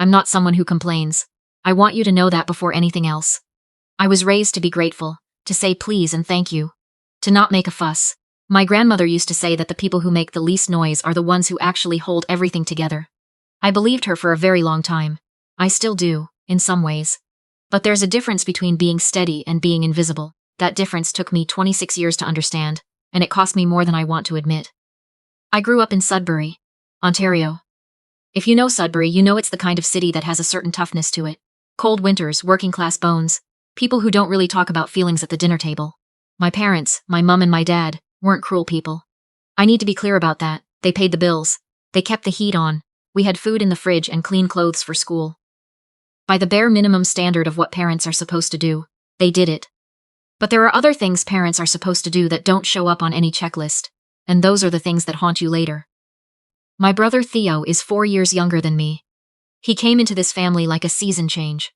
I'm not someone who complains. I want you to know that before anything else. I was raised to be grateful, to say please and thank you, to not make a fuss. My grandmother used to say that the people who make the least noise are the ones who actually hold everything together. I believed her for a very long time. I still do, in some ways. But there's a difference between being steady and being invisible. That difference took me 26 years to understand, and it cost me more than I want to admit. I grew up in Sudbury, Ontario. If you know Sudbury, you know it's the kind of city that has a certain toughness to it. Cold winters, working-class bones, people who don't really talk about feelings at the dinner table. My parents, my mum and my dad, weren't cruel people. I need to be clear about that. They paid the bills. They kept the heat on. We had food in the fridge and clean clothes for school. By the bare minimum standard of what parents are supposed to do, they did it. But there are other things parents are supposed to do that don't show up on any checklist, and those are the things that haunt you later. My brother Theo is 4 years younger than me. He came into this family like a season change.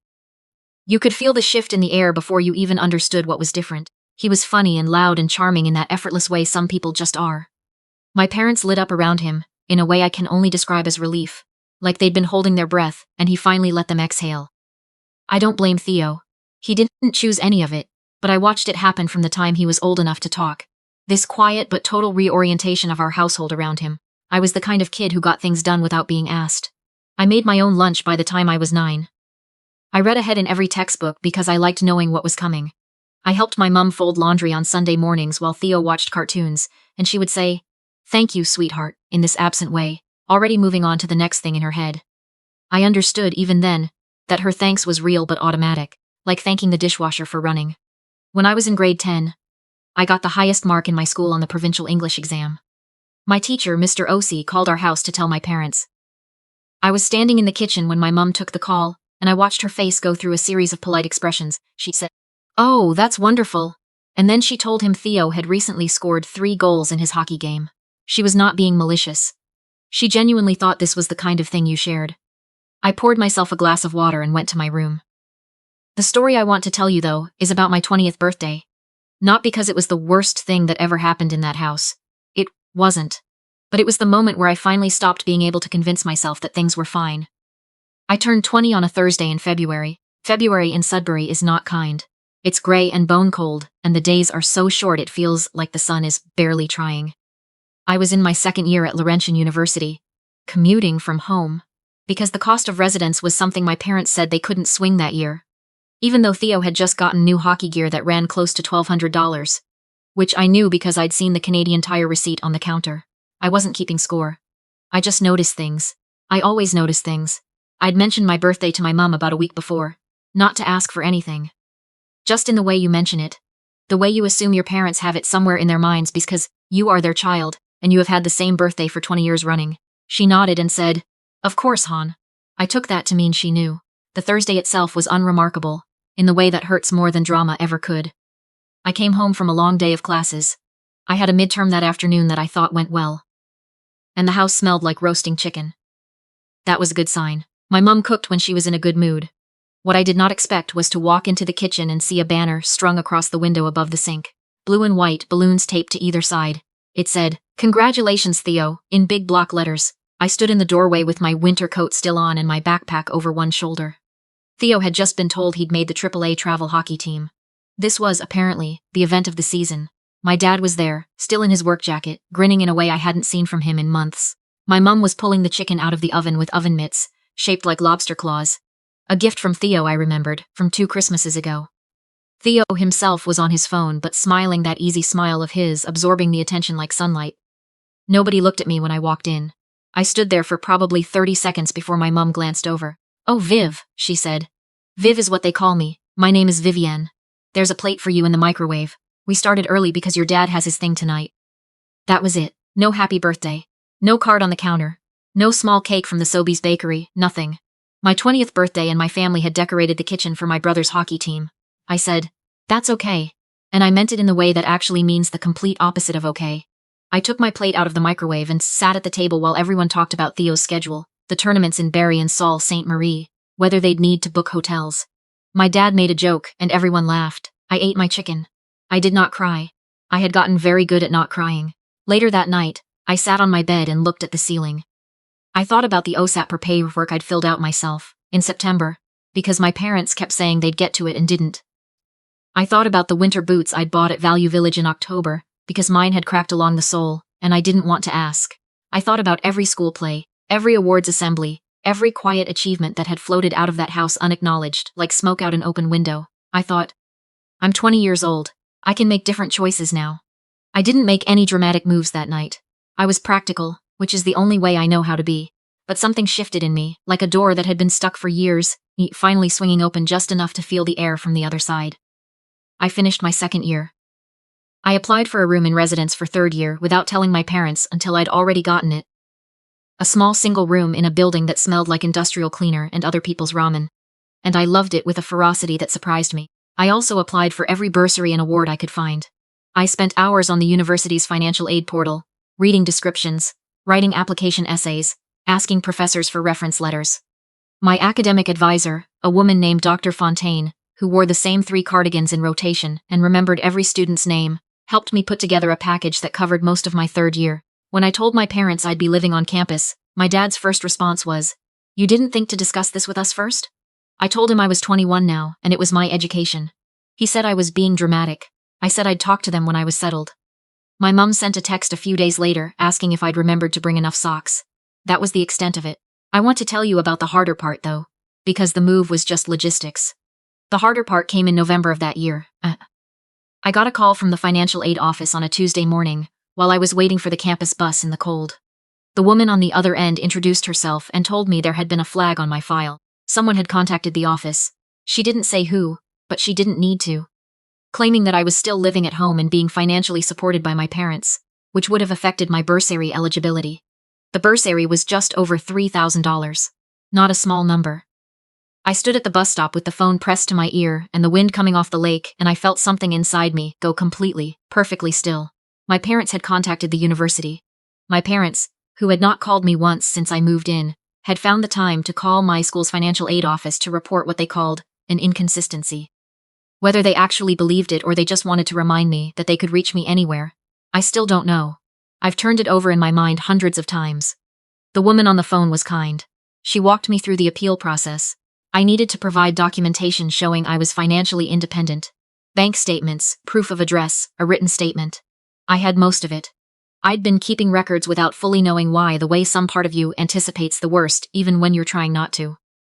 You could feel the shift in the air before you even understood what was different. He was funny and loud and charming in that effortless way some people just are. My parents lit up around him, in a way I can only describe as relief, like they'd been holding their breath, and he finally let them exhale. I don't blame Theo. He didn't choose any of it, but I watched it happen from the time he was old enough to talk. This quiet but total reorientation of our household around him. I was the kind of kid who got things done without being asked. I made my own lunch by the time I was 9. I read ahead in every textbook because I liked knowing what was coming. I helped my mum fold laundry on Sunday mornings while Theo watched cartoons, and she would say, "Thank you, sweetheart," in this absent way, already moving on to the next thing in her head. I understood, even then, that her thanks was real but automatic, like thanking the dishwasher for running. When I was in grade 10, I got the highest mark in my school on the provincial English exam. My teacher, Mr. O.C., called our house to tell my parents. I was standing in the kitchen when my mum took the call, and I watched her face go through a series of polite expressions. She said, "Oh, that's wonderful." And then she told him Theo had recently scored 3 goals in his hockey game. She was not being malicious. She genuinely thought this was the kind of thing you shared. I poured myself a glass of water and went to my room. The story I want to tell you, though, is about my 20th birthday. Not because it was the worst thing that ever happened in that house. It wasn't. But it was the moment where I finally stopped being able to convince myself that things were fine. I turned 20 on a Thursday in February. February in Sudbury is not kind. It's gray and bone cold, and the days are so short it feels like the sun is barely trying. I was in my second year at Laurentian University, commuting from home, because the cost of residence was something my parents said they couldn't swing that year. Even though Theo had just gotten new hockey gear that ran close to $1,200, which I knew because I'd seen the Canadian Tire receipt on the counter. I wasn't keeping score. I just noticed things. I always notice things. I'd mentioned my birthday to my mum about a week before, not to ask for anything. Just in the way you mention it. The way you assume your parents have it somewhere in their minds because you are their child, and you have had the same birthday for 20 years running. She nodded and said, "Of course, hon." I took that to mean she knew. The Thursday itself was unremarkable, in the way that hurts more than drama ever could. I came home from a long day of classes. I had a midterm that afternoon that I thought went well. And the house smelled like roasting chicken. That was a good sign. My mum cooked when she was in a good mood. What I did not expect was to walk into the kitchen and see a banner strung across the window above the sink. Blue and white balloons taped to either side. It said, "Congratulations, Theo," in big block letters. I stood in the doorway with my winter coat still on and my backpack over one shoulder. Theo had just been told he'd made the AAA travel hockey team. This was, apparently, the event of the season. My dad was there, still in his work jacket, grinning in a way I hadn't seen from him in months. My mum was pulling the chicken out of the oven with oven mitts, shaped like lobster claws. A gift from Theo, I remembered, from 2 Christmases ago. Theo himself was on his phone, but smiling that easy smile of his, absorbing the attention like sunlight. Nobody looked at me when I walked in. I stood there for probably 30 seconds before my mum glanced over. "Oh, Viv," she said. "Viv is what they call me. My name is Vivienne. There's a plate for you in the microwave. We started early because your dad has his thing tonight." That was it. No happy birthday. No card on the counter. No small cake from the Sobeys bakery. Nothing. My 20th birthday and my family had decorated the kitchen for my brother's hockey team. I said, "That's okay." And I meant it in the way that actually means the complete opposite of okay. I took my plate out of the microwave and sat at the table while everyone talked about Theo's schedule, the tournaments in Barrie and Sault Ste. Marie, whether they'd need to book hotels. My dad made a joke, and everyone laughed. I ate my chicken. I did not cry. I had gotten very good at not crying. Later that night, I sat on my bed and looked at the ceiling. I thought about the OSAT per paperwork I'd filled out myself, in September, because my parents kept saying they'd get to it and didn't. I thought about the winter boots I'd bought at Value Village in October, because mine had cracked along the sole, and I didn't want to ask. I thought about every school play, every awards assembly, every quiet achievement that had floated out of that house unacknowledged, like smoke out an open window. I thought, I'm 20 years old. I can make different choices now. I didn't make any dramatic moves that night. I was practical, which is the only way I know how to be. But something shifted in me, like a door that had been stuck for years, finally swinging open just enough to feel the air from the other side. I finished my second year. I applied for a room in residence for third year without telling my parents until I'd already gotten it. A small single room in a building that smelled like industrial cleaner and other people's ramen. And I loved it with a ferocity that surprised me. I also applied for every bursary and award I could find. I spent hours on the university's financial aid portal, reading descriptions, writing application essays, asking professors for reference letters. My academic advisor, a woman named Dr. Fontaine, who wore the same 3 cardigans in rotation and remembered every student's name, helped me put together a package that covered most of my third year. When I told my parents I'd be living on campus, my dad's first response was, "You didn't think to discuss this with us first?" I told him I was 21 now, and it was my education. He said I was being dramatic. I said I'd talk to them when I was settled. My mum sent a text a few days later asking if I'd remembered to bring enough socks. That was the extent of it. I want to tell you about the harder part, though, because the move was just logistics. The harder part came in November of that year. I got a call from the financial aid office on a Tuesday morning, while I was waiting for the campus bus in the cold. The woman on the other end introduced herself and told me there had been a flag on my file. Someone had contacted the office. She didn't say who, but she didn't need to. Claiming that I was still living at home and being financially supported by my parents, which would have affected my bursary eligibility. The bursary was just over $3,000. Not a small number. I stood at the bus stop with the phone pressed to my ear and the wind coming off the lake, and I felt something inside me go completely, perfectly still. My parents had contacted the university. My parents, who had not called me once since I moved in, had found the time to call my school's financial aid office to report what they called an inconsistency. Whether they actually believed it or they just wanted to remind me that they could reach me anywhere, I still don't know. I've turned it over in my mind hundreds of times. The woman on the phone was kind. She walked me through the appeal process. I needed to provide documentation showing I was financially independent. Bank statements, proof of address, a written statement. I had most of it. I'd been keeping records without fully knowing why, the way some part of you anticipates the worst even when you're trying not to.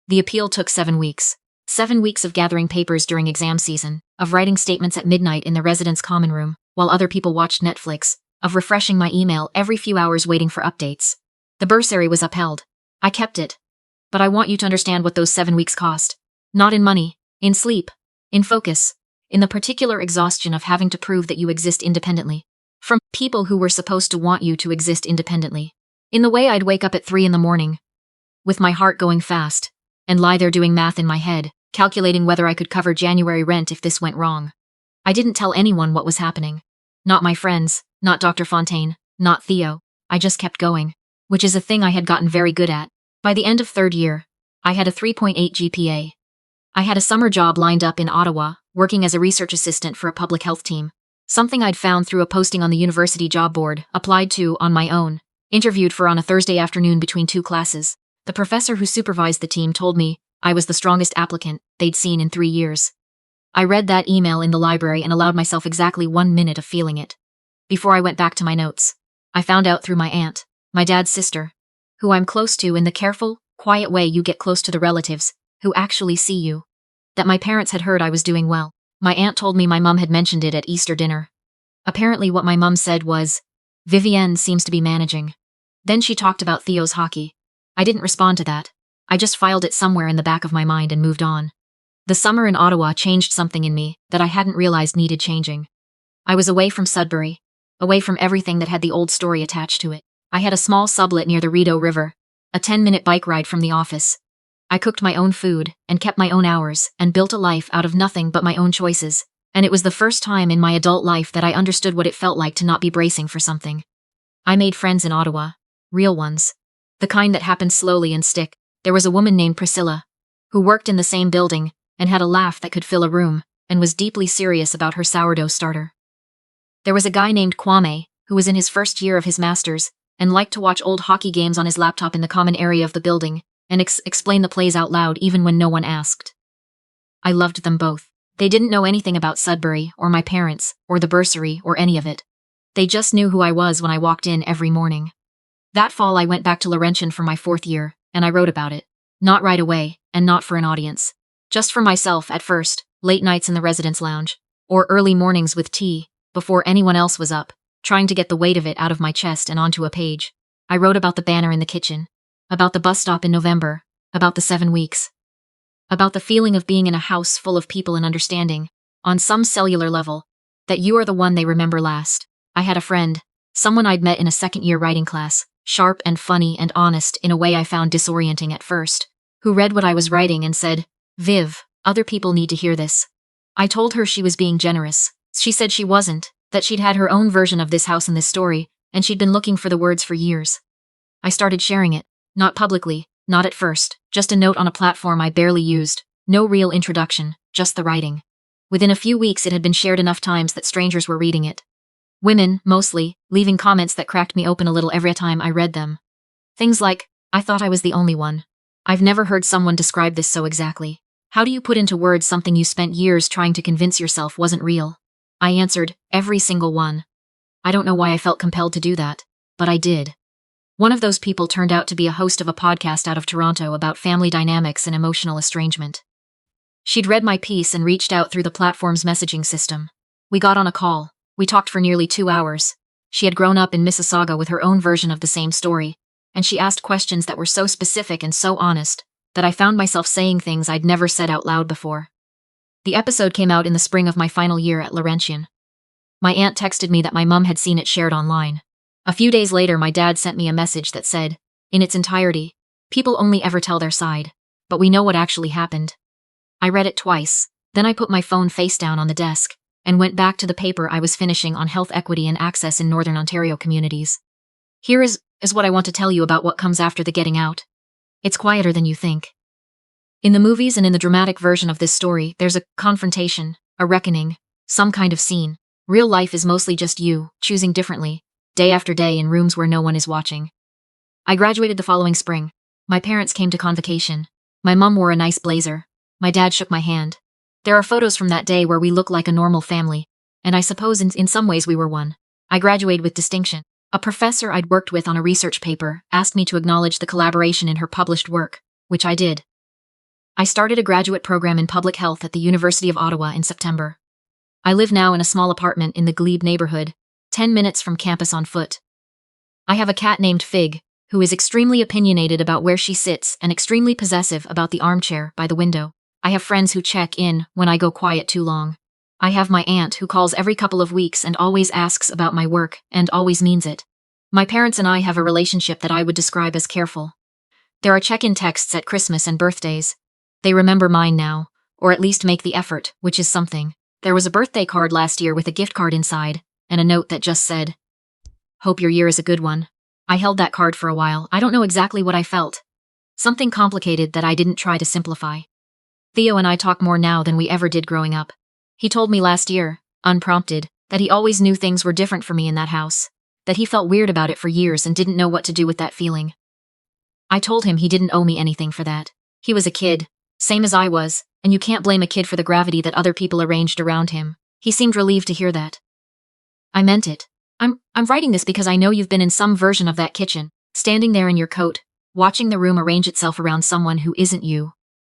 The appeal took 7 weeks. 7 weeks of gathering papers during exam season, of writing statements at midnight in the residence common room, while other people watched Netflix, of refreshing my email every few hours waiting for updates. The bursary was upheld. I kept it. But I want you to understand what those 7 weeks cost. Not in money, in sleep, in focus, in the particular exhaustion of having to prove that you exist independently. From people who were supposed to want you to exist independently. In the way I'd wake up at 3 in the morning, with my heart going fast, and lie there doing math in my head, calculating whether I could cover January rent if this went wrong. I didn't tell anyone what was happening. Not my friends, not Dr. Fontaine, not Theo. I just kept going, which is a thing I had gotten very good at. By the end of third year, I had a 3.8 GPA. I had a summer job lined up in Ottawa, working as a research assistant for a public health team. Something I'd found through a posting on the university job board, applied to on my own, interviewed for on a Thursday afternoon between 2 classes. The professor who supervised the team told me I was the strongest applicant they'd seen in 3 years. I read that email in the library and allowed myself exactly 1 minute of feeling it. Before I went back to my notes, I found out through my aunt, my dad's sister, who I'm close to in the careful, quiet way you get close to the relatives who actually see you, that my parents had heard I was doing well. My aunt told me my mum had mentioned it at Easter dinner. Apparently what my mum said was, "Vivienne seems to be managing." Then she talked about Theo's hockey. I didn't respond to that. I just filed it somewhere in the back of my mind and moved on. The summer in Ottawa changed something in me that I hadn't realized needed changing. I was away from Sudbury, away from everything that had the old story attached to it. I had a small sublet near the Rideau River, a 10-minute bike ride from the office. I cooked my own food and kept my own hours and built a life out of nothing but my own choices, and it was the first time in my adult life that I understood what it felt like to not be bracing for something. I made friends in Ottawa, real ones, the kind that happened slowly and stick. There was a woman named Priscilla, who worked in the same building and had a laugh that could fill a room and was deeply serious about her sourdough starter. There was a guy named Kwame, who was in his first year of his master's, and liked to watch old hockey games on his laptop in the common area of the building, and explain the plays out loud even when no one asked. I loved them both. They didn't know anything about Sudbury, or my parents, or the bursary, or any of it. They just knew who I was when I walked in every morning. That fall I went back to Laurentian for my 4th year, and I wrote about it. Not right away, and not for an audience. Just for myself at first, late nights in the residence lounge, or early mornings with tea, before anyone else was up, trying to get the weight of it out of my chest and onto a page. I wrote about the banner in the kitchen, about the bus stop in November, about the 7 weeks. About the feeling of being in a house full of people and understanding, on some cellular level, that you are the one they remember last. I had a friend, someone I'd met in a 2nd-year writing class, sharp and funny and honest in a way I found disorienting at first, who read what I was writing and said, "Viv, other people need to hear this." I told her she was being generous. She said she wasn't, that she'd had her own version of this house and this story, and she'd been looking for the words for years. I started sharing it, not publicly, not at first, just a note on a platform I barely used, no real introduction, just the writing. Within a few weeks it had been shared enough times that strangers were reading it. Women, mostly, leaving comments that cracked me open a little every time I read them. Things like, "I thought I was the only one. I've never heard someone describe this so exactly. How do you put into words something you spent years trying to convince yourself wasn't real?" I answered, every single one. I don't know why I felt compelled to do that, but I did. One of those people turned out to be a host of a podcast out of Toronto about family dynamics and emotional estrangement. She'd read my piece and reached out through the platform's messaging system. We got on a call. We talked for nearly 2 hours. She had grown up in Mississauga with her own version of the same story, and she asked questions that were so specific and so honest that I found myself saying things I'd never said out loud before. The episode came out in the spring of my final year at Laurentian. My aunt texted me that my mum had seen it shared online. A few days later, my dad sent me a message that said, in its entirety, "People only ever tell their side, but we know what actually happened." I read it twice, then I put my phone face down on the desk and went back to the paper I was finishing on health equity and access in Northern Ontario communities. Here is what I want to tell you about what comes after the getting out. It's quieter than you think. In the movies and in the dramatic version of this story, there's a confrontation, a reckoning, some kind of scene. Real life is mostly just you, choosing differently, day after day in rooms where no one is watching. I graduated the following spring. My parents came to convocation. My mum wore a nice blazer. My dad shook my hand. There are photos from that day where we look like a normal family, and I suppose in some ways we were one. I graduated with distinction. A professor I'd worked with on a research paper asked me to acknowledge the collaboration in her published work, which I did. I started a graduate program in public health at the University of Ottawa in September. I live now in a small apartment in the Glebe neighborhood, 10 minutes from campus on foot. I have a cat named Fig, who is extremely opinionated about where she sits and extremely possessive about the armchair by the window. I have friends who check in when I go quiet too long. I have my aunt who calls every couple of weeks and always asks about my work and always means it. My parents and I have a relationship that I would describe as careful. There are check-in texts at Christmas and birthdays. They remember mine now, or at least make the effort, which is something. There was a birthday card last year with a gift card inside, and a note that just said, "Hope your year is a good one." I held that card for a while. I don't know exactly what I felt. Something complicated that I didn't try to simplify. Theo and I talk more now than we ever did growing up. He told me last year, unprompted, that he always knew things were different for me in that house, that he felt weird about it for years and didn't know what to do with that feeling. I told him he didn't owe me anything for that. He was a kid, same as I was, and you can't blame a kid for the gravity that other people arranged around him. He seemed relieved to hear that. I meant it. I'm writing this because I know you've been in some version of that kitchen, standing there in your coat, watching the room arrange itself around someone who isn't you,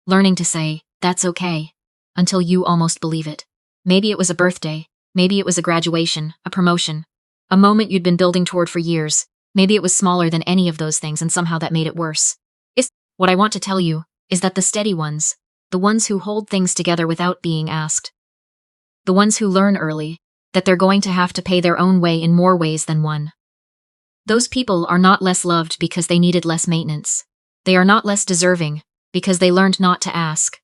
learning to say, "That's okay," until you almost believe it. Maybe it was a birthday, maybe it was a graduation, a promotion, a moment you'd been building toward for years. Maybe it was smaller than any of those things and somehow that made it worse. What I want to tell you is that the steady ones, the ones who hold things together without being asked, the ones who learn early that they're going to have to pay their own way in more ways than one. Those people are not less loved because they needed less maintenance. They are not less deserving because they learned not to ask.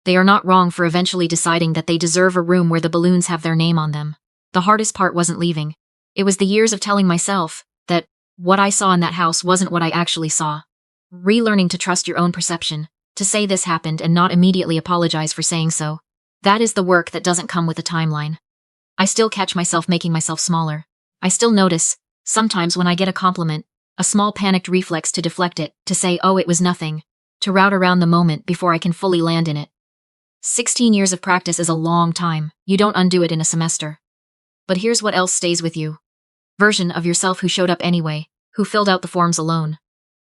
They are not wrong for eventually deciding that they deserve a room where the balloons have their name on them. The hardest part wasn't leaving. It was the years of telling myself that what I saw in that house wasn't what I actually saw. Relearning to trust your own perception, to say this happened and not immediately apologize for saying so. That is the work that doesn't come with a timeline. I still catch myself making myself smaller. I still notice, sometimes when I get a compliment, A small panicked reflex to deflect it, to say, oh, it was nothing. To route around the moment before I can fully land in it. 16 years of practice is a long time. You don't undo it in a semester. But here's what else stays with you. Version of yourself who showed up anyway, who filled out the forms alone,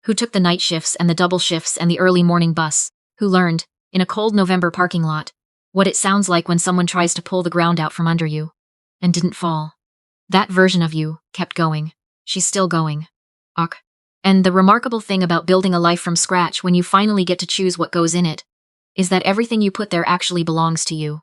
who took the night shifts and the double shifts and the early morning bus, who learned, in a cold November parking lot, what it sounds like when someone tries to pull the ground out from under you, and didn't fall. That version of you kept going. She's still going. Ok. And the remarkable thing about building a life from scratch when you finally get to choose what goes in it, is that everything you put there actually belongs to you.